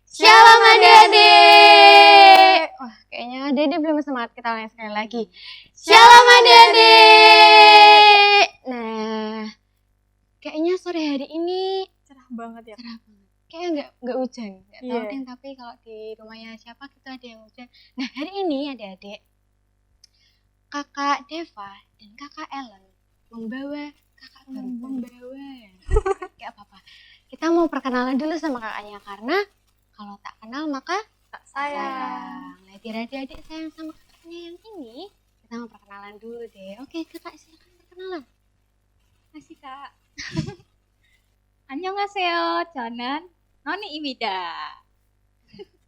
Shalom adik-adik. Wah, kayaknya adik-adik belum semangat, kita ulangi sekali lagi. Shalom adik-adik. Nah, kayaknya sore hari ini Cerah banget ya. cerah banget. Kayaknya nggak hujan, nggak tahu Iya. deh. Tapi kalau di rumahnya siapa kita ada yang hujan. Nah, hari ini adik-adik, kakak Deva dan kakak Ellen membawa kakak baru membawa. Gak apa-apa. Kita mau perkenalan dulu sama kakaknya karena kalau tak kenal maka Tak sayang. Nah, biar adik-adik sayang sama kakaknya yang ini, kita mau perkenalan dulu deh. Oke, kakak silakan perkenalan. Makasih kak. Annyeonghaseyo, 저는 Noni Imida.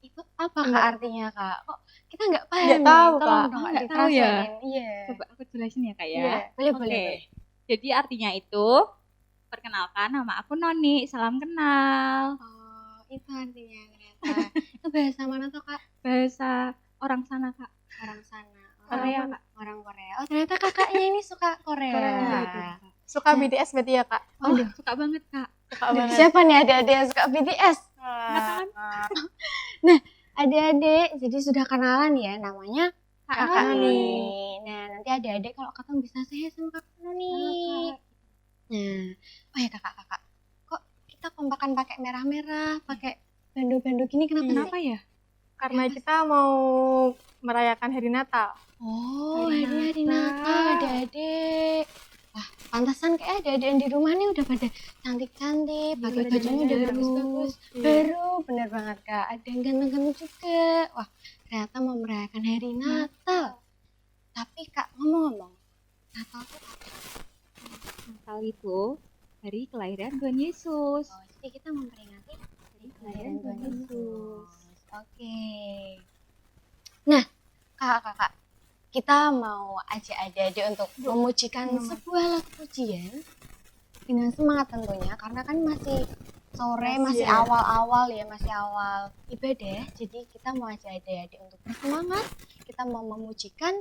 Itu apa kak artinya kak? Kok kita nggak paham? Nggak tahu, nih? Tolong Kak. dong, Kak, Nggak tahu ya? ditranslatein. Iya. Coba aku jelasin ya kak ya. Iya, boleh, Oke. boleh. Jadi artinya itu, perkenalkan nama aku Noni, salam kenal. Oh, itu artinya ternyata. Itu bahasa mana tuh kak? Bahasa orang sana kak. Orang sana. Korea, Orang- Kak. Orang Korea. Oh, ternyata kakaknya ini suka Korea. Korea. Suka BTS berarti ya kak? Waduh, suka banget kak. Suka banget. Siapa nih adik-adik yang suka BTS? Wah. Adik-adik, jadi sudah kenalan ya, namanya Kakak Noni. Noni. Nah, nanti adik-adik kalau kakak bisa saya sama Kakak Noni. Halo, Kak. Nah, oh ya kakak-kakak, kok kita kompakan pakai merah-merah, pakai bando-bando gini kenapa Kenapa sih? ya? Karena kita mau merayakan hari Natal. Oh, Hari hari Natal. Natal adik-adik. Wah, pantasan kayak adik-adik yang di rumah nih udah pada cantik-cantik, pakai Iya, bajunya udah iya, bagus-bagus. Iya. Baru, bener banget kak. Ada yang ganteng-ganteng juga. Wah, ternyata mau merayakan hari Natal. Tapi kak, ngomong-ngomong, Natal tuh apa? Natal itu hari kelahiran Tuhan Yesus. Oh, jadi kita memperingati hari kelahiran Tuhan Yesus. Oke. Nah, kakak-kakak, kita mau ajak adik-adik untuk memujikan sebuah lagu pujian dengan semangat tentunya, karena kan masih sore, masih Masih ya. awal-awal ya, masih awal ibadah. Jadi kita mau ajak adik-adik untuk bersemangat. Kita mau memujikan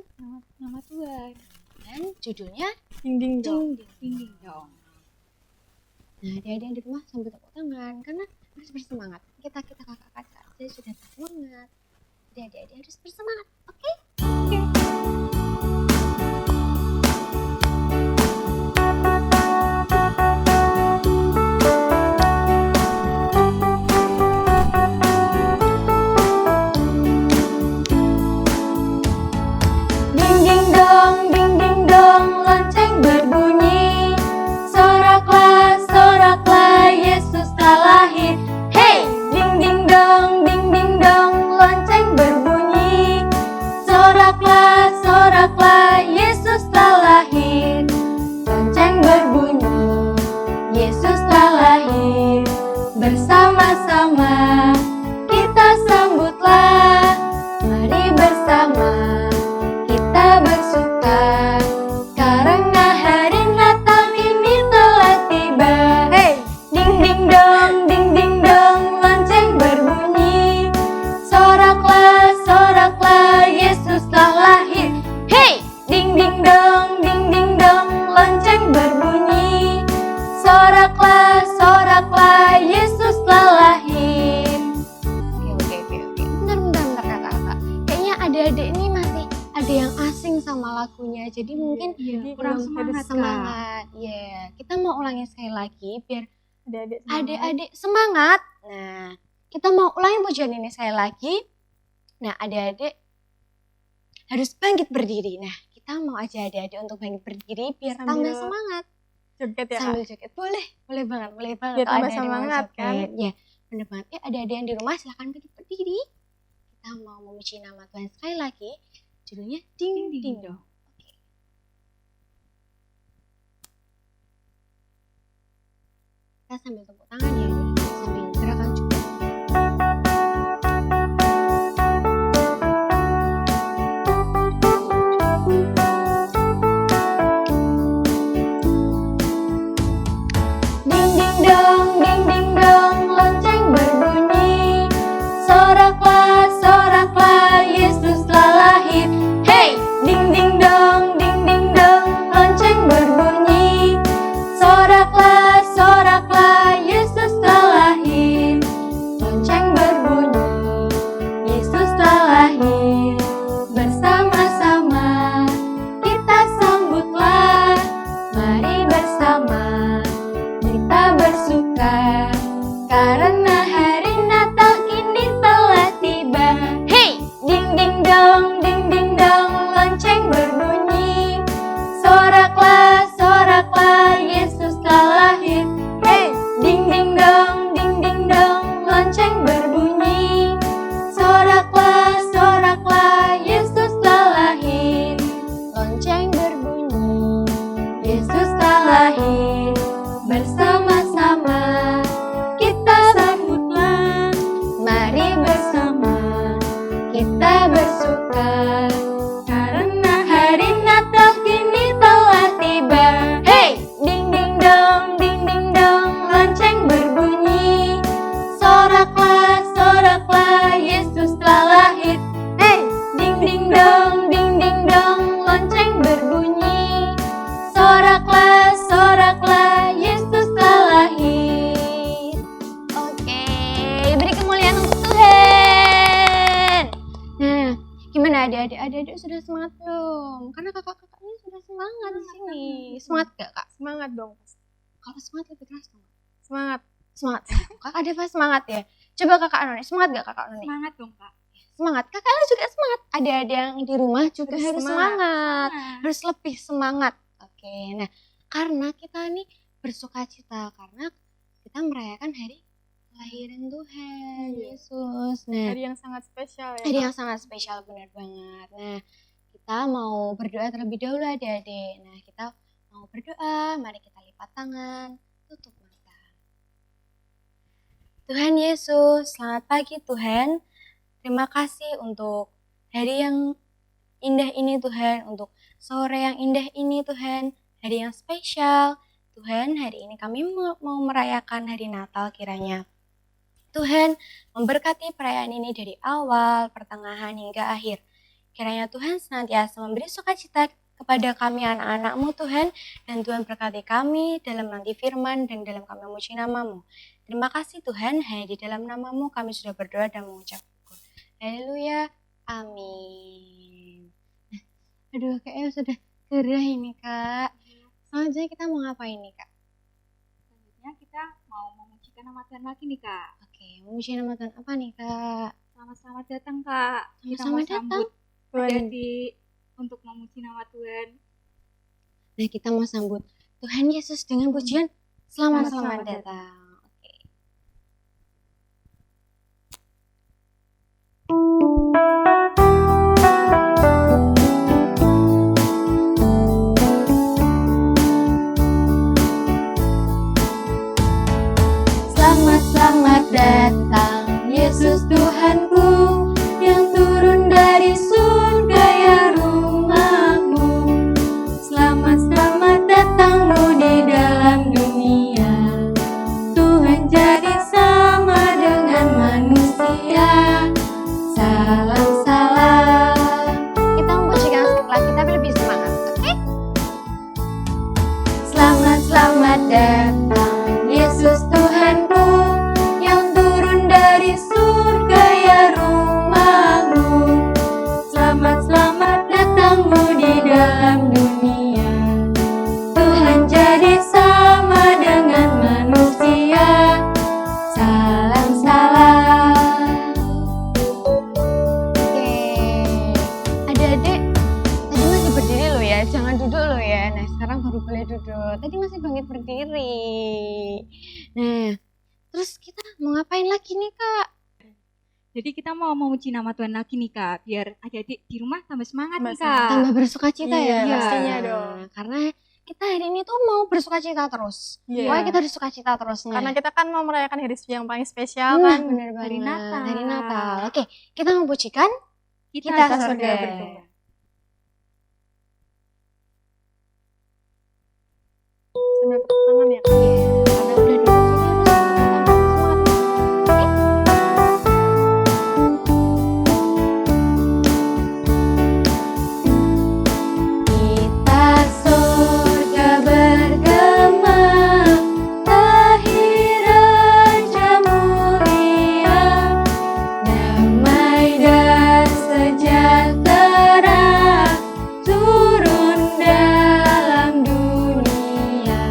Nama Tuhan. dan judulnya Ding ding dong. Ding Ding. Ding dong. Nah, adik-adik yang di rumah sambil tepuk tangan karena harus bersemangat. Kita kakak-kakak aja sudah bersemangat. Jadi adik-adik harus bersemangat. Oke? Ding ding dong, lonceng berbunyi. Soraklah, Yesus telah lahir. Hey, ding dong, lonceng berbunyi. Soraklah, Yesus telah lahir. Lonceng berbunyi, Yesus telah lahir. Bersama-sama kita sambutlah. Mari bersama kita bersuka karena hari Natal ini telah tiba. Hey, ding ding dong, lonceng berbunyi. Soraklah, Yesus telah lahir. Hey, ding dong, lonceng berbunyi. Soraklah, Yesus telah lahir. Oke. Bentar kakak-kakak. Kayaknya adik-adik ini masih ada yang asing sama lagunya. Jadi mungkin Jadi kurang belum semangat, ada Kak. semangat. Iya, kita mau ulangi sekali lagi biar Adik-adik semangat. adik-adik semangat. Nah, kita mau ulangi pujian ini sekali lagi. Nah, adik-adik harus bangkit berdiri. Nah, kita mau aja adik-adik untuk bangkit berdiri biar Sambil tambah semangat. Joget ya kak? Sambil joget. Boleh banget. Biar Kalau tambah adik-adik mau semangat, kan? joget. Ya, bener banget. Adik-adik yang di rumah silahkan bangkit berdiri. Kita mau memuji nama Tuhan sekali lagi. Judulnya Ding Ding Dong. Oke. Kita sambil tepuk tangan ya, sambil gerakan juga. Ding ding dong, lonceng berbunyi. Soraklah, Yesus telah lahir. Hey, ding ding dong, lonceng berbunyi. Soraklah, Yesus telah kita bersuka, karena hari Natal kini telah tiba. Hey, ding ding dong, lonceng berbunyi. Soraklah, Yesus telah lahir. Hey, ding ding dong, lonceng berbunyi. Soraklah, Yesus telah lahir. Oke, beri kemuliaan untuk Tuhan. Nah, gimana adik-adik sudah semangat belum? Karena kakak-kakaknya sudah semangat di sini. Semangat gak kak? Semangat dong. Kalau semangat lebih keras dong. Semangat. Semangat. Kakak Deva semangat ya. Coba kakak Noni, semangat gak kakak Noni? Semangat dong Kak. Semangat. Kakaknya juga semangat. Ada yang di rumah juga Harus harus semangat. semangat. Harus lebih semangat. Oke, nah karena kita nih bersuka cita karena kita merayakan hari kelahiran Tuhan Yesus. Nah, Hari yang sangat spesial ya. hari Kak. yang sangat spesial, benar banget. Nah, kita mau berdoa terlebih dahulu adik-adik. Nah, kita mau berdoa, mari kita lipat tangan, tutup mata. Tuhan Yesus, selamat pagi Tuhan. Terima kasih untuk hari yang indah ini Tuhan, untuk sore yang indah ini Tuhan, hari yang spesial. Tuhan, hari ini kami mau merayakan hari Natal kiranya. Tuhan memberkati perayaan ini dari awal, pertengahan hingga akhir. Kiranya Tuhan senantiasa memberi sukacita kepada kami anak-anak-Mu Tuhan, dan Tuhan berkati kami dalam nanti firman dan dalam kami memuji nama-Mu. Terima kasih Tuhan, hanya di dalam nama-Mu kami sudah berdoa dan mengucap syukur. Haleluya, amin. Nah, aduh kayaknya sudah gerah ini kak. Selanjutnya kita mau ngapain nih kak? Selanjutnya kita mau memujikan nama Tuhan lagi nih Kak. Oke, memuji nama Tuhan apa nih kak? Selamat datang Kak. Kita Sama-sama mau datang. sambut Tuhan. jadi untuk memuji nama Tuhan. Nah, kita mau sambut Tuhan Yesus dengan pujian selamat Selamat datang. Oke. Selamat datang Yesus Tuhanku, yang turun dari surga ya rumahku. Selamat datangmu di dalam dunia. Tuhan jadi sama dengan manusia. Salam. Kita memujikan setelah kita lebih semangat, oke? Selamat datang Yesus Tuhanku, yang turun dari surga ya rumahku. Selamat datangmu di dalam dunia. Tuhan jadi sama dengan manusia. Salam. Oke, adik-adik tadi masih berdiri loh ya, jangan duduk loh ya. Nah sekarang baru boleh duduk, tadi masih bangkit berdiri. Nah terus kita mau ngapain lagi nih kak? Jadi kita mau memuji nama Tuhan lagi nih Kak, biar adik-adik di rumah tambah semangat nih Tambah Kak. Tambah bersuka cita Iya, ya. pastinya dong. Karena kita hari ini tuh mau bersuka cita terus. Iya. Pokoknya kita bersuka cita terus. Nah, Karena kita kan mau merayakan hari yang paling spesial nah, kan. bener banget. Hari Natal. Hari Natal. Oke, kita memujikan Kita Kita surga surga. berdoa. Sambil tepuk tangan ya. Kak. karena udah duduk juga harus semangat. Kita surga bergema, lahir Raja mulia, damai dan sejahtera turun dalam dunia.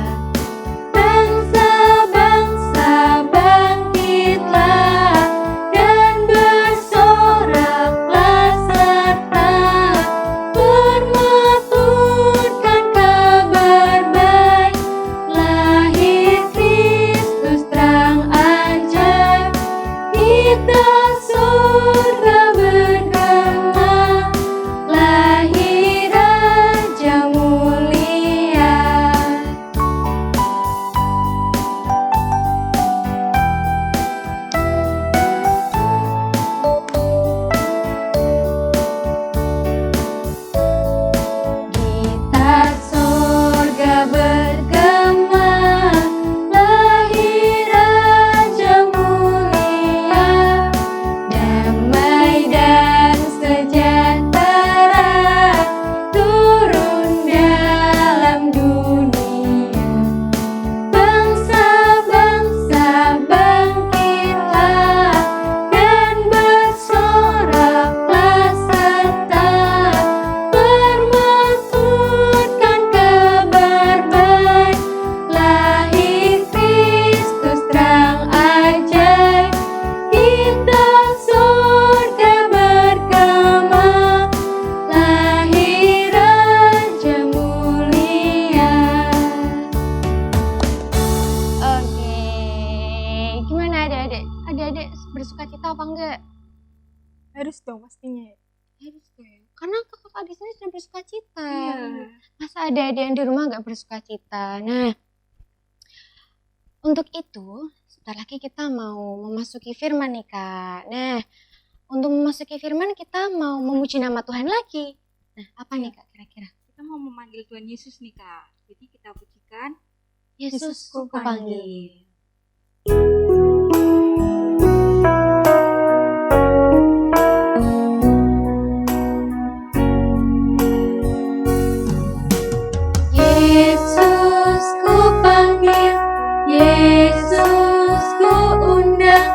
pastinya ya. Harus dong. Karena kakak di sini sudah bersuka cita. Iya. Masa ada yang di rumah nggak bersuka cita? Nah, untuk itu, sebentar lagi kita mau memasuki firman nih Kak. Nah, untuk memasuki firman kita mau memuji nama Tuhan lagi. Nah, apa nih Kak kira-kira? Kita mau memanggil Tuhan Yesus nih Kak. Jadi kita pujikan Yesus ku ku panggil. Yesus ku panggil, Yesus ku undang,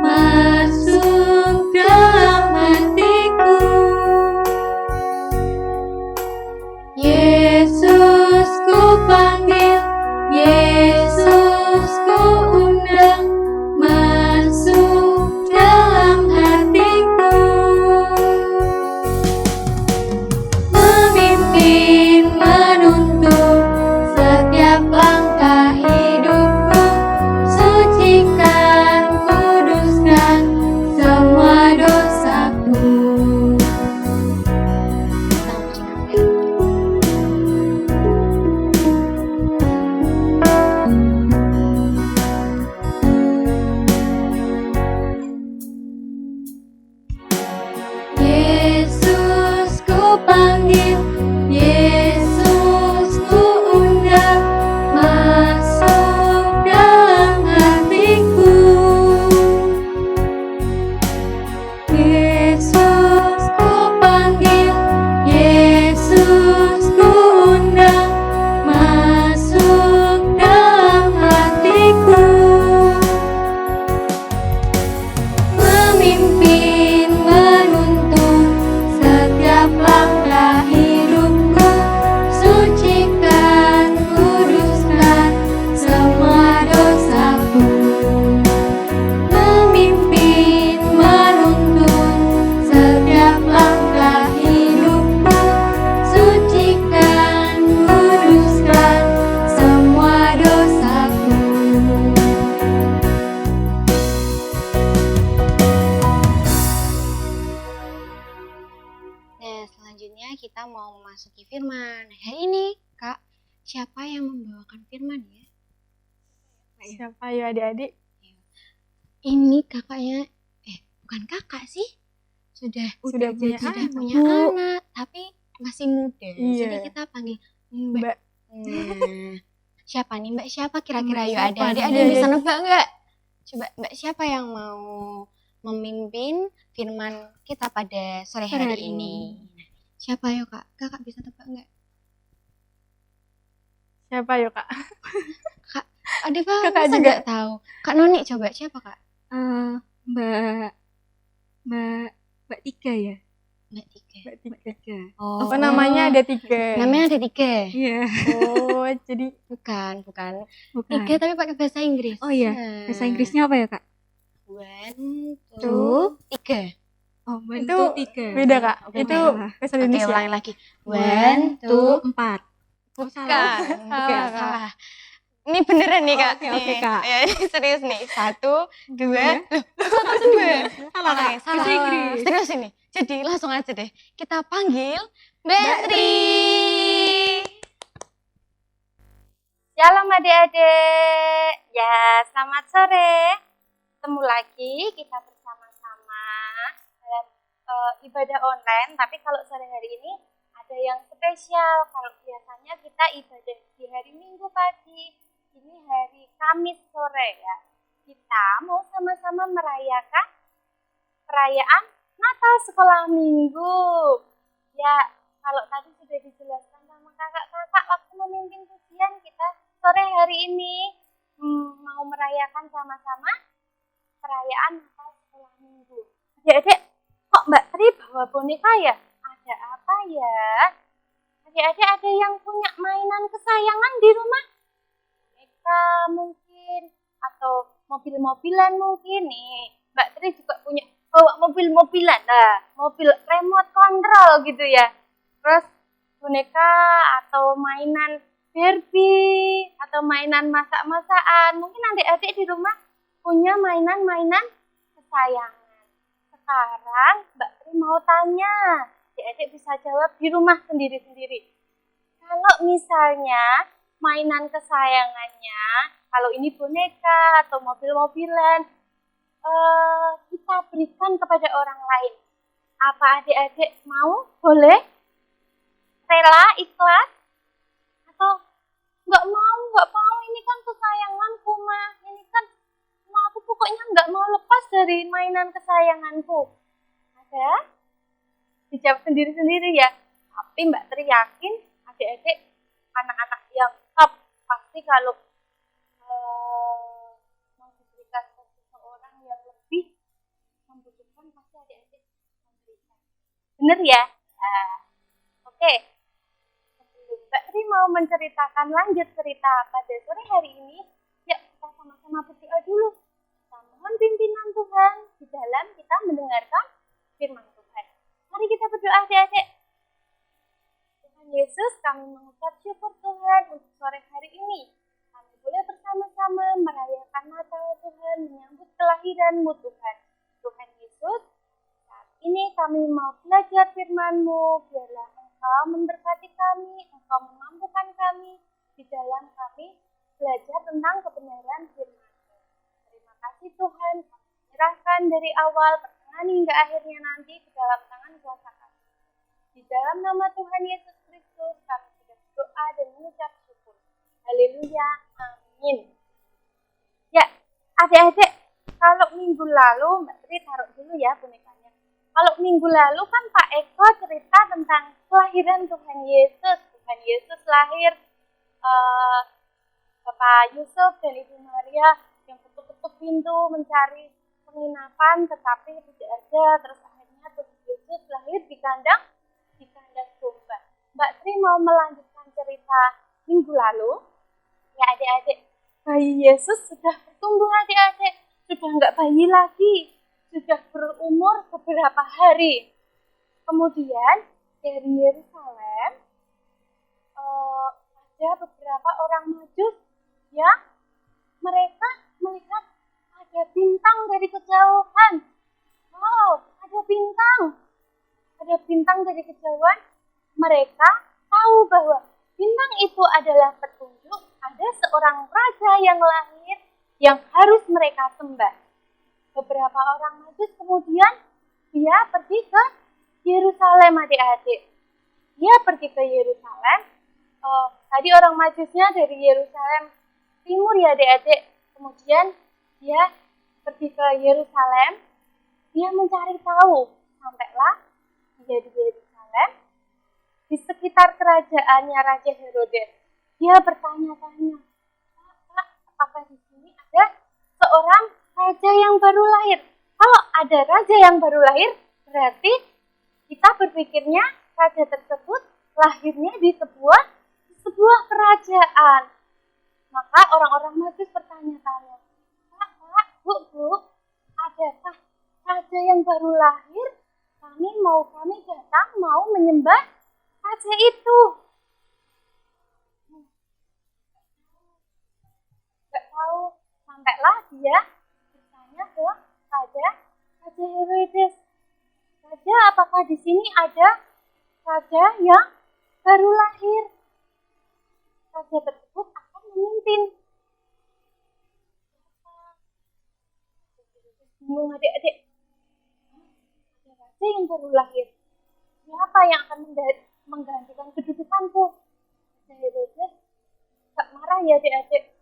masuk dalam hatiku. Yesus ku panggil, Yesus ku undang, masuk dalam hatiku. Memimpin, menuntun setiap langkah hidupku, sucikan, kuduskan semua dosaku. Yesus ku panggil, Yesus ku undang, masuk dalam hatiku. Yesus ku panggil, Yesus ku undang, masuk dalam hatiku. Memimpin, menuntun setiap langkah hidupku, sucikan, kuduskan semua dosaku. Memimpin, menuntun setiap langkah hidupku, sucikan, kuduskan semua dosaku. Nah, selanjutnya kita mau memasuki firman. Hari ini, Kak, siapa yang membawakan firman ya? Siapa ya adik-adik? Ini kakaknya, bukan kakak sih. Sudah Sudah punya sudah anak, punya Bu. anak, tapi masih muda. Iya. Jadi kita panggil Mbak. Mbak. Nah, siapa nih Mbak? Siapa kira-kira? Mbak Yuk siapa ada nih? yang bisa Iya. nebak nggak? Coba Mbak siapa yang mau memimpin firman kita pada sore hari hari ini? Siapa yuk Kak? Kakak bisa tebak nggak? Siapa ya kak? Ada Pak, Kakak masa juga. nggak tahu? Kak Noni coba siapa Kak? Mbak Tiga ya. Mbak Tiga. Mbak Tiga. Tiga. Oh, Apa namanya ada 3? Namanya ada 3. Iya. Oh, jadi Bukan. Bukan. 3 tapi pakai bahasa Inggris. Oh iya. Nah. Bahasa Inggrisnya apa ya Kak? 1, 2, Two, 3. Oh, one, itu two, tiga. beda kak. Oke, Itu salah. bahasa Oke, Indonesia. ulangi lagi. 1, 2, 2, 4. Oh, bukan. salah. Bukan, Salah. salah. Ini beneran nih Kak. Oke, oke, Nih. Kak. Ya, ini serius nih. 1, 2. Dua. Loh, kok 2? Salah, Kak. Salah. Bahasa Inggris. Serius ini. Jadi langsung aja deh. Kita panggil Mbak Tri. Shalom adik-adik. Ya, selamat sore. Ketemu lagi kita bersama-sama dalam ibadah online. Tapi kalau sore hari ini ada yang spesial. Kalau biasanya kita ibadah di hari Minggu pagi. Ini hari Kamis sore ya. Kita mau sama-sama merayakan perayaan Natal Sekolah Minggu. Ya, kalau tadi sudah dijelaskan sama kakak-kakak waktu memimpin pujian, kita sore hari ini mau merayakan sama-sama perayaan Natal Sekolah Minggu. Adik-adik, kok Mbak Tri bawa boneka ya? Ada apa ya? Adik-adik ada yang punya mainan kesayangan di rumah? Boneka mungkin, atau mobil-mobilan mungkin nih. Mbak Tri juga punya bawa mobil-mobilan, mobil remote control gitu ya. Terus boneka atau mainan Barbie atau mainan masak-masakan. Mungkin adik-adik di rumah punya mainan-mainan kesayangan. Sekarang Mbak Tri mau tanya, adik-adik bisa jawab di rumah sendiri-sendiri. Kalau misalnya mainan kesayangannya, kalau ini boneka atau mobil-mobilan, kita berikan kepada orang lain. Apa adik-adik mau? Boleh? Rela? Ikhlas? Atau nggak mau, ini kan kesayanganku, Ma. Ini kan, Ma, aku pokoknya nggak mau lepas dari mainan kesayanganku. Ada? Dijawab sendiri-sendiri ya. Tapi Mbak Tri yakin adik-adik anak-anak yang top pasti kalau mau diberikan ke seseorang yang lebih membutuhkan pasti adik-adik memberikan. Bener ya? Nah, oke. Sebelum Mbak Tri mau menceritakan lanjut cerita pada sore hari ini, yuk kita sama-sama berdoa dulu. Kita mohon pimpinan Tuhan di dalam kita mendengarkan firman Tuhan. Mari kita berdoa adik-adik. Tuhan Yesus, kami mengucap syukur Tuhan untuk sore hari ini. Kami boleh bersama-sama merayakan Natal Tuhan, menyambut kelahiran-Mu Tuhan. Tuhan Yesus, saat ini kami mau belajar firman-Mu, biarlah Engkau memberkati kami, Engkau memampukan kami di dalam kami belajar tentang kebenaran firman-Mu. Terima kasih Tuhan, kami menyerahkan dari awal, pertengahan hingga akhirnya nanti ke dalam tangan kuasa kami. Di dalam nama Tuhan Yesus Kristus, kami sudah berdoa dan mengucap syukur. Haleluya, amin. Ya, adik-adik, kalau minggu lalu, Mbak Tri taruh dulu ya bonekanya. Kalau minggu lalu kan Pak Eko cerita tentang kelahiran Tuhan Yesus. Tuhan Yesus lahir, Bapak Yusuf dan Ibu Maria yang ketuk-ketuk pintu mencari penginapan, tetapi tidak ada. Terus akhirnya Tuhan Yesus lahir di kandang domba. Mbak Tri mau melanjutkan cerita minggu lalu. Ya adik-adik, bayi Yesus sudah bertumbuh adik-adik. Sudah nggak bayi lagi. Sudah berumur beberapa hari. Kemudian dari Yerusalem ada beberapa orang Majus yang mereka melihat ada bintang dari kejauhan. Wow, ada bintang. Ada bintang dari kejauhan. Mereka tahu bahwa bintang itu adalah petunjuk ada seorang raja yang lahir yang harus mereka sembah. Beberapa orang Majus kemudian dia pergi ke Yerusalem adik-adik. Dia pergi ke Yerusalem. Tadi orang Majusnya dari Yerusalem timur ya adik-adik. Kemudian dia pergi ke Yerusalem. Dia mencari tahu. Sampailah dia di Yerusalem. Di sekitar kerajaannya Raja Herodes. Dia bertanya-tanya, Pak, apakah di sini ada seorang raja yang baru lahir? Kalau ada raja yang baru lahir, berarti kita berpikirnya raja tersebut lahirnya di sebuah kerajaan. Maka orang-orang Majus bertanya-tanya, Pak, Bu, adakah raja yang baru lahir? Kami datang mau menyembah raja itu. Gak tahu, sampailah dia bertanya ke Raja Herodes. Raja, apakah di sini ada raja yang baru lahir? Raja tersebut akan memimpin. Bingung adik-adik. Ada raja yang baru lahir. Siapa yang akan menggantikan kedudukanku? Raja Herodes gak marah ya adik-adik.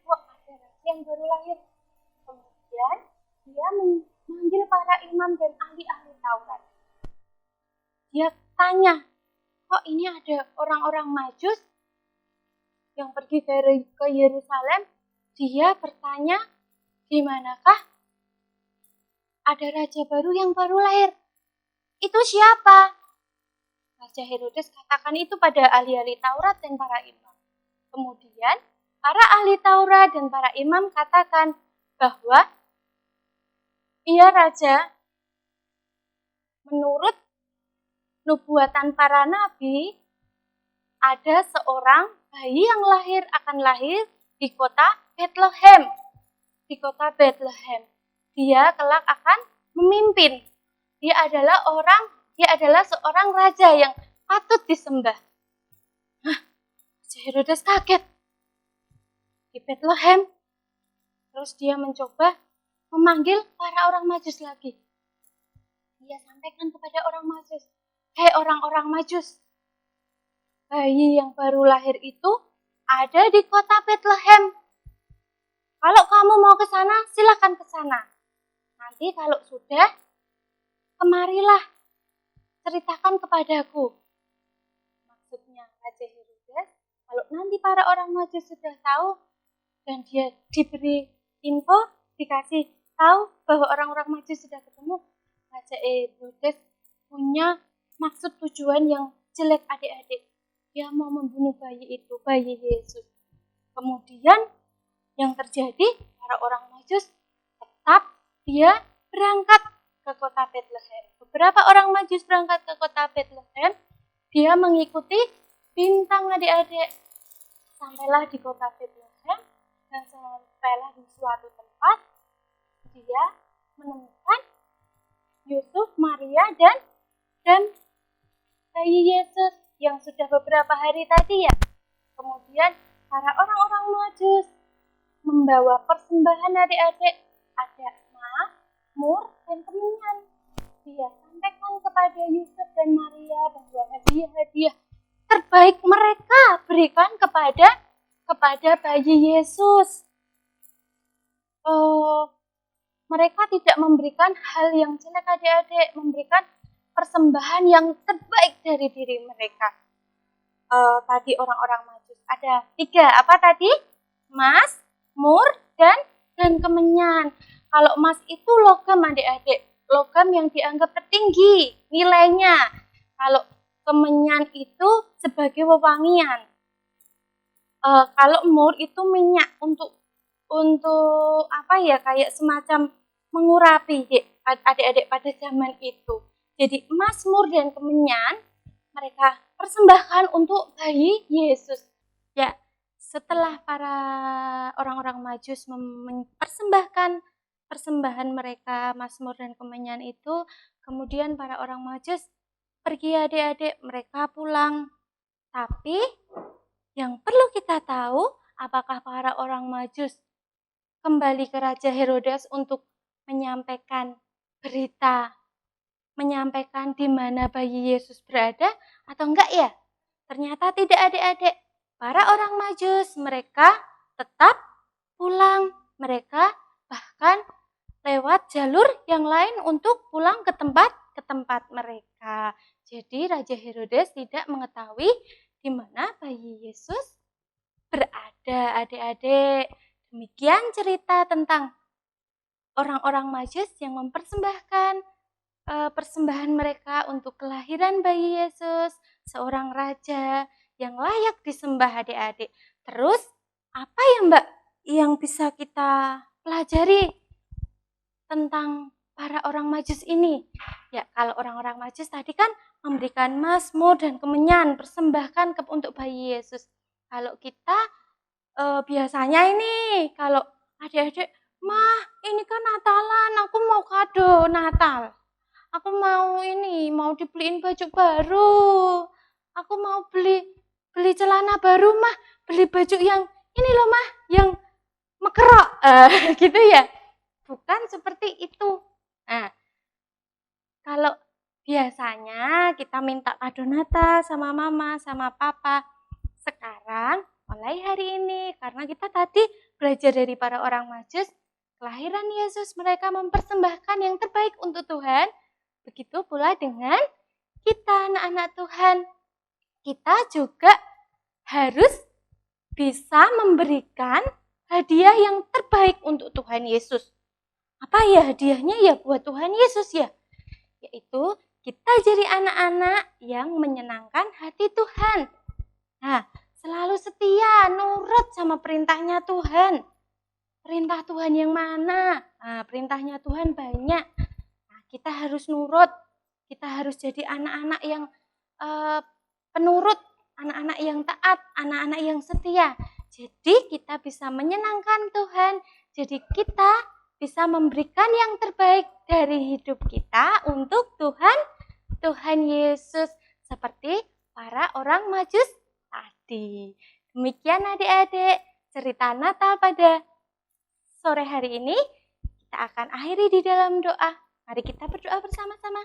Kok ada raja yang baru lahir? Kemudian dia memanggil para imam dan ahli-ahli Taurat. Dia tanya, kok ini ada orang-orang Majus yang pergi ke Yerusalem? Dia bertanya, di manakah ada raja baru yang baru lahir? Itu siapa? Raja Herodes katakan itu pada ahli-ahli Taurat dan para imam. Kemudian para ahli Taurat dan para imam katakan bahwa iya raja, menurut nubuatan para nabi, ada seorang bayi yang akan lahir di kota Bethlehem. Di kota Bethlehem. Dia kelak akan memimpin. Dia adalah seorang raja yang patut disembah. Raja Herodes kaget di Bethlehem. Terus dia mencoba memanggil para orang Majus lagi. Dia sampaikan kepada orang Majus, "Hei orang-orang Majus, bayi yang baru lahir itu ada di kota Bethlehem. Kalau kamu mau ke sana, silakan ke sana. Nanti kalau sudah, kemarilah, ceritakan kepadaku." Maksudnya Raja Herodes, kalau nanti para orang Majus sudah tahu dan dia diberi info, dikasih tahu bahwa orang-orang Majus sudah ketemu, Raja Herodes punya maksud tujuan yang jelek adik-adik. Dia mau membunuh bayi itu, bayi Yesus. Kemudian yang terjadi, para orang Majus tetap dia berangkat ke kota Bethlehem. Beberapa orang Majus berangkat ke kota Bethlehem, dia mengikuti bintang adik-adik. Sampailah di kota Bethlehem dan sampailah di suatu tempat, dia menemukan Yusuf, Maria, dan bayi Yesus yang sudah beberapa hari tadi ya. Kemudian para orang-orang Majus membawa persembahan adik-adik, ada emas, mur, dan kemenyan. Dia sampaikan kepada Yusuf dan Maria bahwa hadiah-hadiah terbaik mereka berikan kepada bayi Yesus. Mereka tidak memberikan hal yang jelek adik-adik, memberikan persembahan yang terbaik dari diri mereka. Tadi orang-orang Majus ada 3, apa tadi? Emas, mur, dan kemenyan. Kalau emas itu logam adik-adik, logam yang dianggap tertinggi nilainya. Kalau kemenyan itu sebagai wewangian. Kalau mur itu minyak untuk apa ya, kayak semacam mengurapi adik-adik pada zaman itu. Jadi emas, mur, dan kemenyan mereka persembahkan untuk bayi Yesus. Ya, setelah para orang-orang Majus mempersembahkan persembahan mereka, mazmur dan kemenyan itu, kemudian para orang Majus pergi adik-adik, mereka pulang. Tapi yang perlu kita tahu, apakah para orang Majus kembali ke Raja Herodes untuk menyampaikan berita, menyampaikan di mana bayi Yesus berada atau enggak ya? Ternyata tidak adik-adik. Para orang Majus mereka tetap pulang. Mereka bahkan lewat jalur yang lain untuk pulang ke tempat mereka. Jadi Raja Herodes tidak mengetahui di mana bayi Yesus berada adik-adik. Demikian cerita tentang orang-orang Majus yang mempersembahkan persembahan mereka untuk kelahiran bayi Yesus, seorang raja yang layak disembah adik-adik. Terus apa ya Mbak yang bisa kita pelajari tentang para orang Majus ini? Ya, kalau orang-orang Majus tadi kan memberikan mazmur dan kemenyan, persembahkan untuk bayi Yesus. Kalau kita biasanya ini, kalau adik-adik, "Mah, ini kan Natalan, aku mau kado Natal. Aku mau dibeliin baju baru. Aku mau beli celana baru, Mah. Beli baju yang ini loh, Mah, yang mekerok." Gitu ya. Bukan seperti itu. Nah, kalau biasanya kita minta kado Natal sama mama, sama papa. Sekarang, mulai hari ini, karena kita tadi belajar dari para orang Majus, kelahiran Yesus, mereka mempersembahkan yang terbaik untuk Tuhan. Begitu pula dengan kita anak-anak Tuhan. Kita juga harus bisa memberikan hadiah yang terbaik untuk Tuhan Yesus. Apa ya hadiahnya ya buat Tuhan Yesus ya? Yaitu kita jadi anak-anak yang menyenangkan hati Tuhan. Nah, selalu setia, nurut sama perintahnya Tuhan. Perintah Tuhan yang mana? Nah, perintahnya Tuhan banyak. Nah, kita harus nurut. Kita harus jadi anak-anak yang penurut, anak-anak yang taat, anak-anak yang setia. Jadi kita bisa menyenangkan Tuhan. Jadi kita bisa memberikan yang terbaik dari hidup kita untuk Tuhan Yesus seperti para orang Majus tadi. Demikian adik-adik cerita Natal pada sore hari ini. Kita akan akhiri di dalam doa. Mari kita berdoa bersama-sama.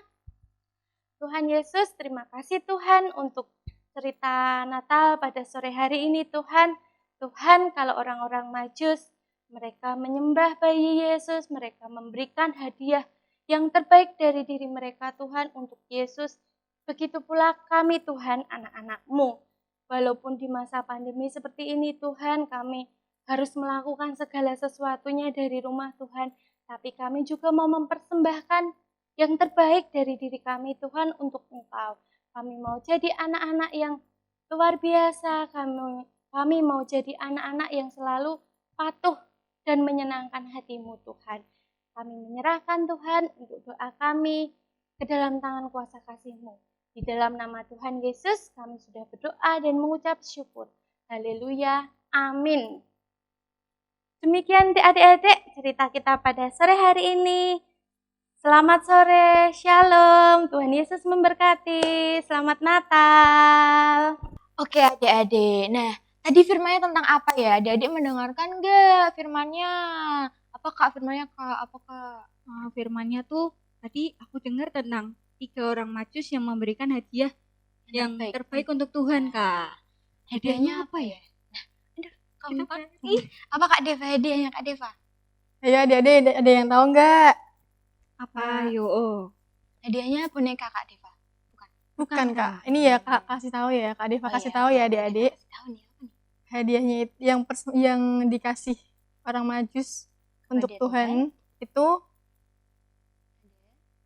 Tuhan Yesus, terima kasih Tuhan untuk cerita Natal pada sore hari ini Tuhan. Tuhan, kalau orang-orang Majus, mereka menyembah bayi Yesus, mereka memberikan hadiah yang terbaik dari diri mereka Tuhan untuk Yesus. Begitu pula kami Tuhan, anak-anak-Mu. Walaupun di masa pandemi seperti ini Tuhan, kami harus melakukan segala sesuatunya dari rumah Tuhan. Tapi kami juga mau mempersembahkan yang terbaik dari diri kami Tuhan untuk Engkau. Kami mau jadi anak-anak yang luar biasa. Kami mau jadi anak-anak yang selalu patuh dan menyenangkan hati-Mu Tuhan. Kami menyerahkan Tuhan untuk doa kami ke dalam tangan kuasa kasih-Mu. Di dalam nama Tuhan Yesus kami sudah berdoa dan mengucap syukur. Haleluya. Amin. Demikian adik-adik cerita kita pada sore hari ini. Selamat sore, shalom, Tuhan Yesus memberkati, selamat Natal. Oke adik-adik, nah tadi firmannya tentang apa ya? Adik-adik mendengarkan nggak firmannya? Apa Kak firmannya Kak? Apa Kak? Firmannya tuh tadi aku dengar tentang 3 orang Majus yang memberikan hadiah yang terbaik untuk Tuhan, Kak. Hadiahnya apa ya? Kamu apa Kak Deva, hadiahnya Kak Deva? Ayo adik-adik, ada yang tahu nggak? Apa? Yo. Hadiahnya boneka Kak Deva. Bukan Kak, ini ya Kak kasih tahu ya, Kak Deva kasih tahu ya adik-adik. Tahu nih apa nih? Hadiahnya yang dikasih orang Majus untuk Tuhan itu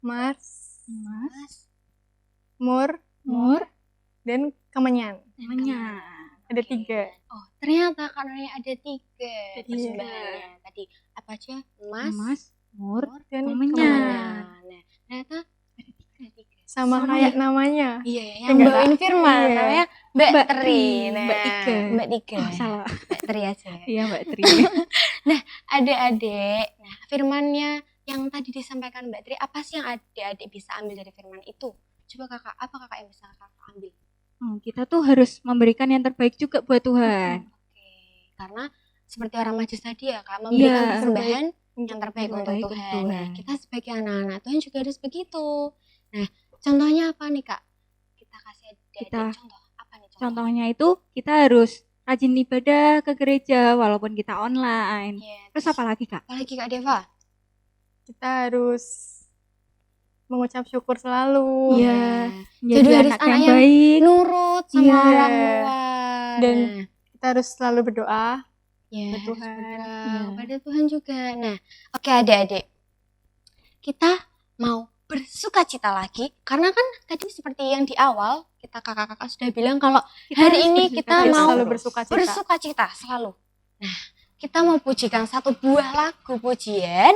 Mas, Mur, dan Kemenyan. Ada 3. Oh, ternyata karena ada 3 Iya. persembahannya tadi. Apa aja? Emas, Mur, Dan Kemenyan. Kemenyan. Nah, ternyata ada 3. Sama kayak namanya. Iya, yang bawain firman Iya. namanya Mbak Mbak Tri. Tri, Nah, Mbak Tiga. Mbak Tiga. Oh, salah. Mbak Tri aja. Iya, Mbak Tri. Adik-adik, nah firmannya yang tadi disampaikan Mbak Tri, apa sih yang adik-adik bisa ambil dari firman itu? Coba kakak, apa kakak yang bisa kakak ambil? Kita tuh harus memberikan yang terbaik juga buat Tuhan. Oke, karena seperti orang Majus tadi ya kak, memberikan Iya, persembahan yang Untuk terbaik untuk terbaik untuk Tuhan. Nah, Tuhan. kita sebagai anak-anak Tuhan juga harus begitu. Nah, contohnya apa nih kak? Kita kasih adik-adik Kita- contoh. Apa nih contoh? Contohnya itu kita harus rajin ibadah ke gereja walaupun kita online. Iya, Terus apa lagi, Kak? apalagi Kak Deva? Kita harus mengucap syukur selalu. Iya. Jadi Jadi harus anak anak yang yang baik. nurut sama Iya. orang tua. Dan Nah, kita harus selalu berdoa. ya, ke harus Tuhan. berdoa Iya. kepada Tuhan juga. Nah, oke adik-adik, kita mau bersukacita lagi karena kan tadi seperti yang di awal kita kakak-kakak sudah bilang kalau hari ini kita Kita mau selalu bersukacita. bersukacita selalu. Nah, kita mau pujikan satu buah lagu pujian,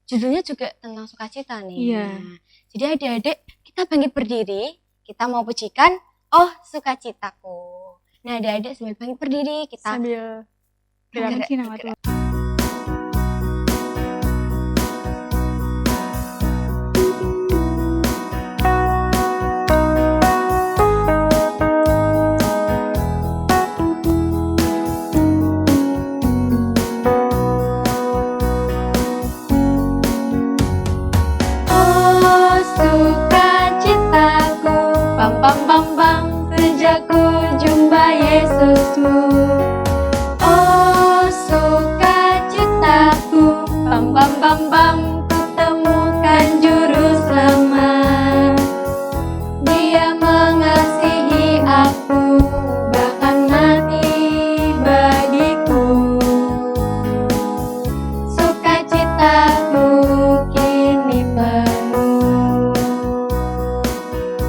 judulnya juga tentang sukacita nih. Iya. Nah, jadi adik-adik kita bangkit berdiri, kita mau pujikan Oh Sukacitaku. Nah adik-adik sambil bangkit berdiri kita Sambil Terima bergerak. kasih nama Tuhan. Oh sukacitaku, bam bam bam bam, sejak ku jumpa Yesusmu. Oh sukacitaku, bam bam bam bam, ku temukan juru selamat. Dia mengasihi aku, bahkan mati bagiku. Sukacitaku kini penuh.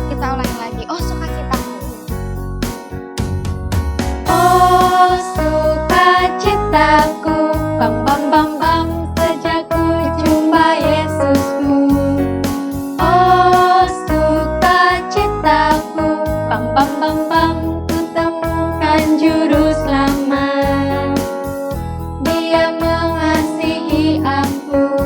Kita ulangi lagi. Oh sukacitaku. Oh sukacitaku, bam bam bam bam, sejak ku jumpa Yesusmu. Oh sukacitaku, bam bam bam bam, ku temukan juru selamat. Dia mengasihi aku,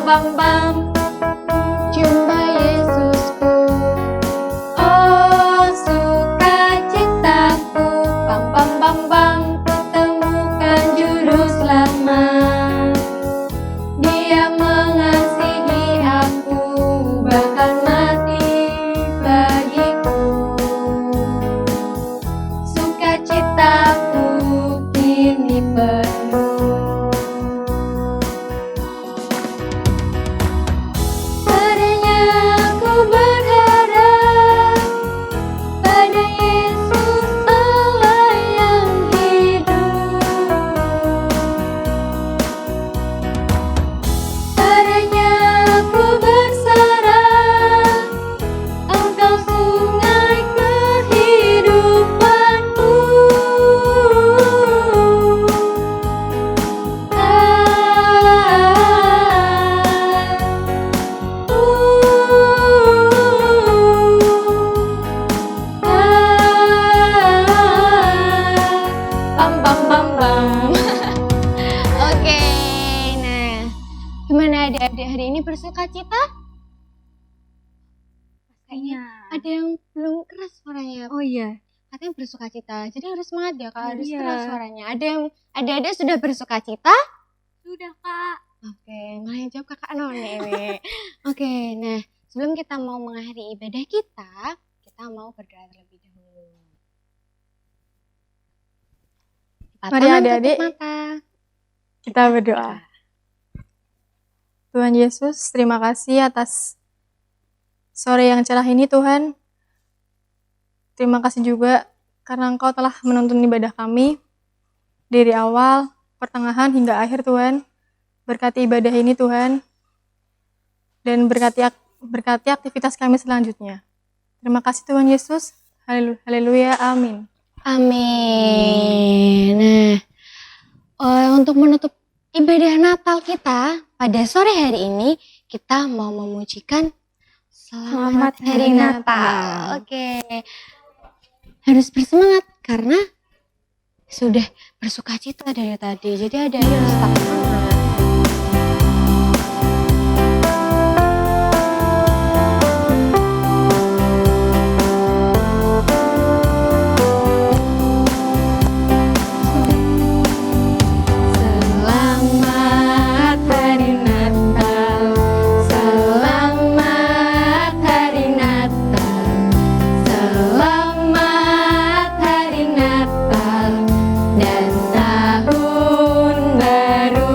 bam bam. Jumpa Yesusku, oh sukacitaku, bam bam bam bam, kutemukan juru selamat. Dia mengasihi aku, bahkan mati bagiku. Sukacitaku kini penuh. Padanya aku berharap, pada Yesus Allah yang hidup. Padanya aku bersarang, Engkau sungai kehidupanku. Bam bam bam bam. Oke, nah gimana adik-adik hari ini bersuka cita? Kayaknya ada yang belum keras suaranya. Oh iya. Katanya bersuka cita, jadi harus semangat ya kak, harus Iya. keras suaranya. Ada yang adik-adik sudah bersuka cita? Sudah Kak. Oke, malah yang jawab kakak Noni ini. Oke, nah sebelum kita mau mengakhiri ibadah kita mau berdoa terlebih dahulu. Buka Mari tangan, adik-adik. tutup mata. Kita berdoa. Tuhan Yesus, terima kasih atas sore yang cerah ini Tuhan. Terima kasih juga karena Engkau telah menuntun ibadah kami dari awal, pertengahan hingga akhir Tuhan. Berkati ibadah ini Tuhan, dan berkati aktivitas kami selanjutnya. Terima kasih Tuhan Yesus. Haleluya, amin. Amin. Nah, untuk menutup ibadah Natal kita pada sore hari ini, kita mau memujikan Selamat Hari Natal. Oke, harus bersemangat karena sudah bersuka cita dari tadi. Jadi ada yang tetap semangat. Selamat Hari Natal, selamat Hari Natal, selamat Hari Natal dan Tahun Baru.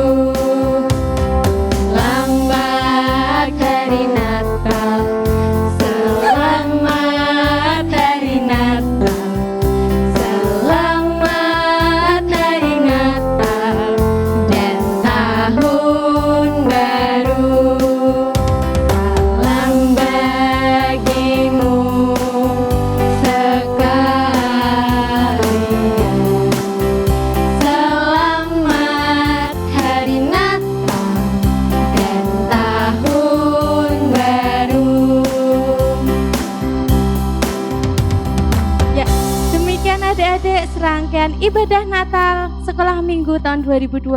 Selamat Hari Natal, selamat Hari Natal, selamat Hari Natal dan Tahun Baru. Salam bagimu sekalian. Selamat Hari Natal dan Tahun Baru. Ya, demikian adik-adik serangkaian ibadah Natal Sekolah Minggu tahun 2020.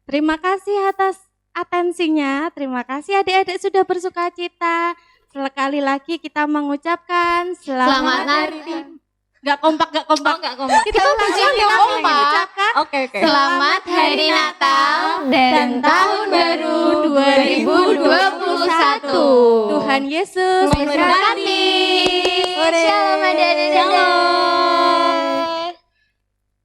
Terima kasih atas atensinya. Terima kasih adik-adik sudah bersuka cita. Sekali lagi kita mengucapkan Selamat Hari. Natal. Gak kompak. Kita pujian ulangi, dong, kita kompak. mengucapkan Selamat Hari Natal dan Tahun Baru 2021. Tuhan Yesus memberkati. Shalom